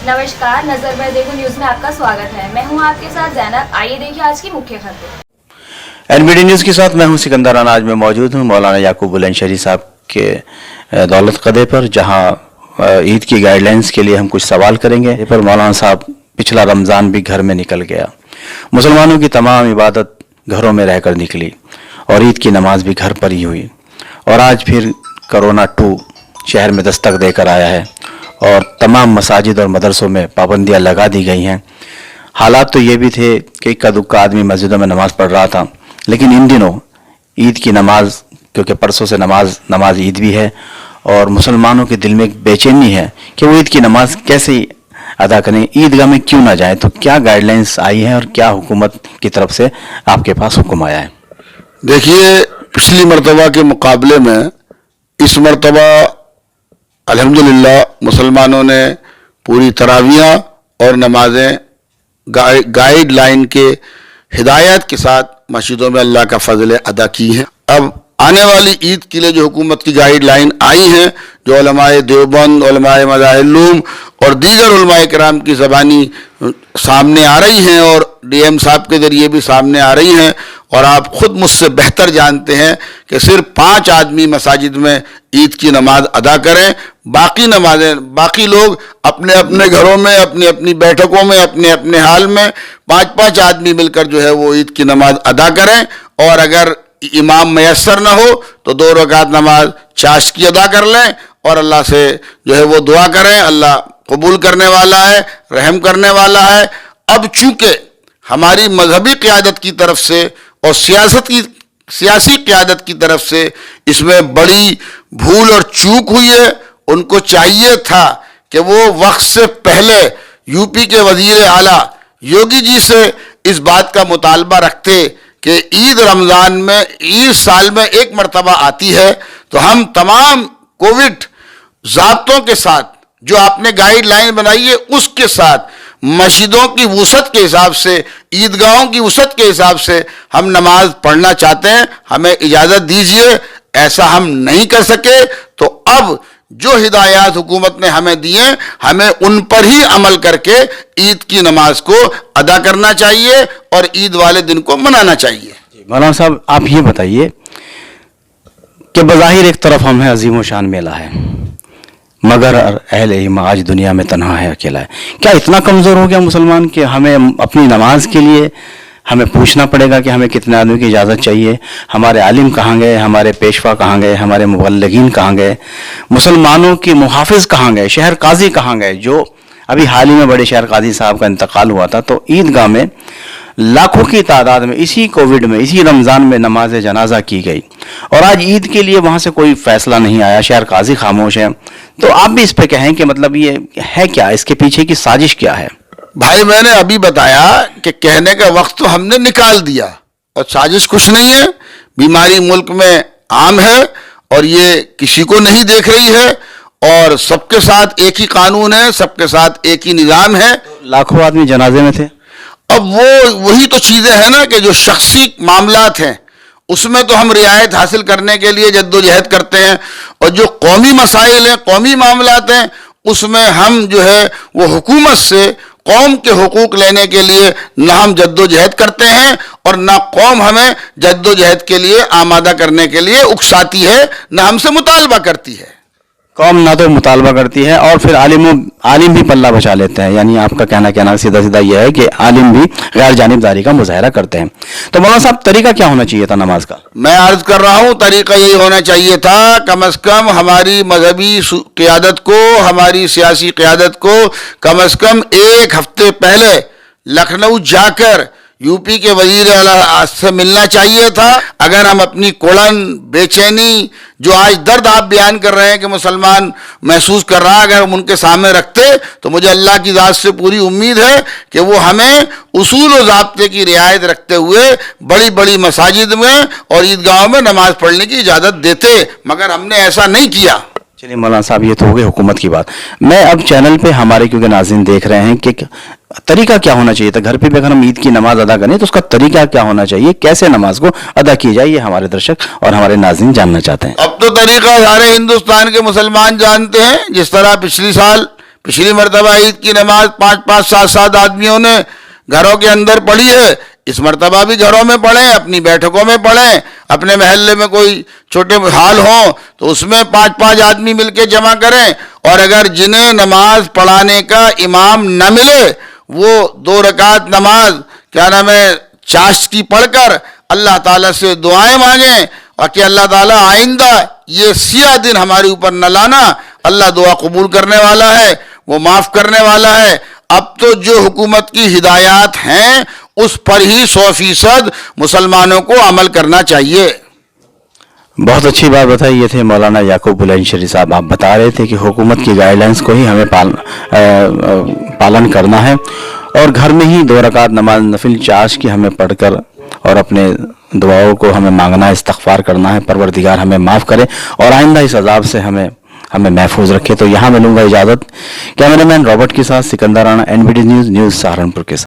नमस्कार, नजर में देखो न्यूज में आपका स्वागत है। मैं हूं आपके साथ जैनब। आइए देखिए आज की मुख्य खबरें। एनबीडी न्यूज के साथ मैं हूं सिकंदर राना। आज मैं मौजूद हूं मौलाना याकूब बुलंदशहरी साहब के दौलत कदे पर, जहां ईद की गाइडलाइंस के लिए हम कुछ सवाल करेंगे। ये पर मौलाना साहब, पिछला रमज़ान भी घर में निकल गया, मुसलमानों की तमाम इबादत घरों में रहकर निकली और ईद की नमाज भी घर पर ही हुई, और आज फिर कोरोना 2 शहर में दस्तक देकर आया है और तमाम मसाजिद और मदरसों में पाबंदियां लगा दी गई हैं। हालात तो ये भी थे कि इक्का दुक्का आदमी मस्जिदों में नमाज पढ़ रहा था, लेकिन इन दिनों ईद की नमाज, क्योंकि परसों से नमाज ईद भी है, और मुसलमानों के दिल में एक बेचैनी है कि वो ईद की नमाज कैसे अदा करें, ईदगाह में क्यों ना जाए। तो क्या गाइडलाइंस आई हैं और क्या हुकूमत की तरफ से आपके पास हुक्म आया है? देखिए, पिछली मरतबा के मुकाबले में इस मरतबा अल्हम्दुलिल्लाह मुसलमानों ने पूरी तरावियाँ और नमाजें गाइडलाइन के हिदायत के साथ मस्जिदों में अल्लाह का फजल अदा की हैं। अब आने वाली ईद के लिए जो हुकूमत की गाइडलाइन आई हैं, जो उलमाए देवबंद, उलमाए मज़ाहिर और दीगर उलमाए किराम की ज़बानी सामने आ रही हैं और डीएम साहब के ज़रिए भी सामने आ रही हैं, और आप ख़ुद मुझसे बेहतर जानते हैं कि सिर्फ 5 आदमी मसाजिद में ईद की नमाज अदा करें, बाकी लोग अपने अपने घरों में, अपनी अपनी बैठकों में, अपने अपने हाल में 5-5 आदमी मिलकर जो है वो ईद की नमाज अदा करें। और अगर इमाम मैसर न हो तो 2 रकात नमाज चाश की अदा कर लें और अल्लाह से जो है वो दुआ करें। अल्लाह कबूल करने वाला है, रहम करने वाला है। अब चूँकि हमारी मजहबी क़यादत की तरफ से और सियासी क़यादत की तरफ से इसमें बड़ी भूल और चूक हुई है, उनको चाहिए था कि वो वक्त से पहले यूपी के वज़ीर आला योगी जी से इस बात का मुतालबा रखते कि ईद रमज़ान में, ईद साल में एक मरतबा आती है, तो हम तमाम कोविड ज़ाब्तों के साथ, जो आपने गाइडलाइन बनाई है उसके साथ, मस्जिदों की वुसअत के हिसाब से, ईदगाहों की वुसअत के हिसाब से हम नमाज पढ़ना चाहते हैं, हमें इजाज़त दीजिए। ऐसा हम नहीं कर सके तो अब जो हिदायत हुकूमत ने हमें दी हैं, हमें उन पर ही अमल करके ईद की नमाज को अदा करना चाहिए और ईद वाले दिन को मनाना चाहिए। मौलाना साहब, आप ये बताइए कि बज़ाहिर एक तरफ हम है, अजीम शान मेला है, मगर अहले ईमान आज दुनिया में तन्हा है, अकेला है। क्या इतना कमज़ोर हो गया मुसलमान कि हमें अपनी नमाज के लिए हमें पूछना पड़ेगा कि हमें कितने आदमी की इजाज़त चाहिए? हमारे आलिम कहाँ गए, हमारे पेशवा कहाँ गए, हमारे मुबल्लिगीन कहाँ गए, मुसलमानों के मुहाफिज कहाँ गए, शहर काजी कहाँ गए? जो अभी हाल ही में बड़े शहर काजी साहब का इंतकाल हुआ था, तो ईदगाह में लाखों की तादाद में इसी कोविड में, इसी रमज़ान में नमाज जनाजा की गई, और आज ईद के लिए वहाँ से कोई फैसला नहीं आया, शहर काजी खामोश है। तो आप भी इस पे कहें कि मतलब ये है क्या, इसके पीछे की साजिश क्या है? भाई, मैंने अभी बताया कि कहने का वक्त तो हमने निकाल दिया, और साजिश कुछ नहीं है। बीमारी मुल्क में आम है और ये किसी को नहीं देख रही है, और सबके साथ एक ही कानून है, सबके साथ एक ही निज़ाम है। लाखों आदमी जनाजे में थे। अब वही तो चीज़ें हैं ना कि जो शख्सी मामलात हैं उसमें तो हम रियायत हासिल करने के लिए जद्दोजहद करते हैं, और जो कौमी मसाइल हैं, कौमी मामलात हैं, उसमें हम जो है वो हुकूमत से कौम के हुकूक लेने के लिए ना हम जद्दोजहद करते हैं और ना कौम हमें जद्दोजहद के लिए आमादा करने के लिए उकसाती है, ना हमसे मुतालबा करती है। कौम ना तो मुतालबा करती है और फिर आलिम भी पल्ला बचा लेते हैं। यानी आपका कहना सीधा सीधा यह है कि आलिम भी गैर जानिबदारी का मुजाहरा करते हैं। तो मौलाना साहब, तरीका क्या होना चाहिए था नमाज का? मैं अर्ज कर रहा हूँ, तरीका यही होना चाहिए था, कम अज़ कम हमारी मजहबी क़यादत को, हमारी सियासी क़यादत को कम अज़ कम 1 हफ्ते पहले लखनऊ जाकर यूपी के वज़ीर आला से मिलना चाहिए था। अगर हम अपनी कुड़न, बेचैनी, जो आज दर्द आप बयान कर रहे हैं कि मुसलमान महसूस कर रहा है, अगर हम उनके सामने रखते तो मुझे अल्लाह की ज़ात से पूरी उम्मीद है कि वो हमें उसूल व ज़ाब्ते की रियायत रखते हुए बड़ी बड़ी मसाजिद में और ईदगाहों में नमाज पढ़ने की इजाज़त देते, मगर हमने ऐसा नहीं किया। चलिए मौलाना साहब, ये तो हो गई हुकूमत की बात। मैं अब चैनल पे हमारे क्योंकि नाज़रीन देख रहे हैं कि तरीका क्या होना चाहिए था, घर पे भी अगर हम ईद की नमाज अदा करें तो उसका तरीका क्या होना चाहिए, कैसे नमाज को अदा की जाए, ये हमारे दर्शक और हमारे नाज़रीन जानना चाहते हैं। अब तो तरीका सारे हिंदुस्तान के मुसलमान जानते हैं। जिस तरह पिछली मरतबा ईद की नमाज 5-5, 7-7 आदमियों ने घरों के अंदर पढ़ी है, इस मरतबा भी घरों में पढ़ें, अपनी बैठकों में पढ़ें, अपने महल्ले में कोई छोटे हाल हो तो उसमें 5-5 आदमी मिलके जमा करें, और अगर जिन्हें नमाज पढ़ाने का इमाम न मिले वो 2 रकात नमाज क्या नाम है चाश की पढ़कर अल्लाह ताला से दुआएं मांगें, और कि अल्लाह ताला आइंदा ये सिया दिन हमारे ऊपर न लाना, अल्लाह दुआ कबूल करने वाला है, वो माफ़ करने वाला है। अब तो जो हुकूमत की हिदायत हैं उस पर ही 100% मुसलमानों को अमल करना चाहिए। बहुत अच्छी बात बताई। ये थे मौलाना याकूब बुलंदशहरी साहब। आप बता रहे थे कि हुकूमत की गाइडलाइंस को ही हमें पालन करना है, और घर में ही 2 रकात नमाज नफिल चाश की हमें पढ़कर और अपने दुआओं को हमें मांगना है, इस्तग़फ़ार करना है, परवरदिगार हमें माफ़ करे और आइंदा इस अज़ाब से हमें महफूज रखे। तो यहाँ मैं लूँगा इजाज़त। कैमरामैन रॉबर्ट के साथ सिकंदर राणा, NBT न्यूज़ सहारनपुर के साथ।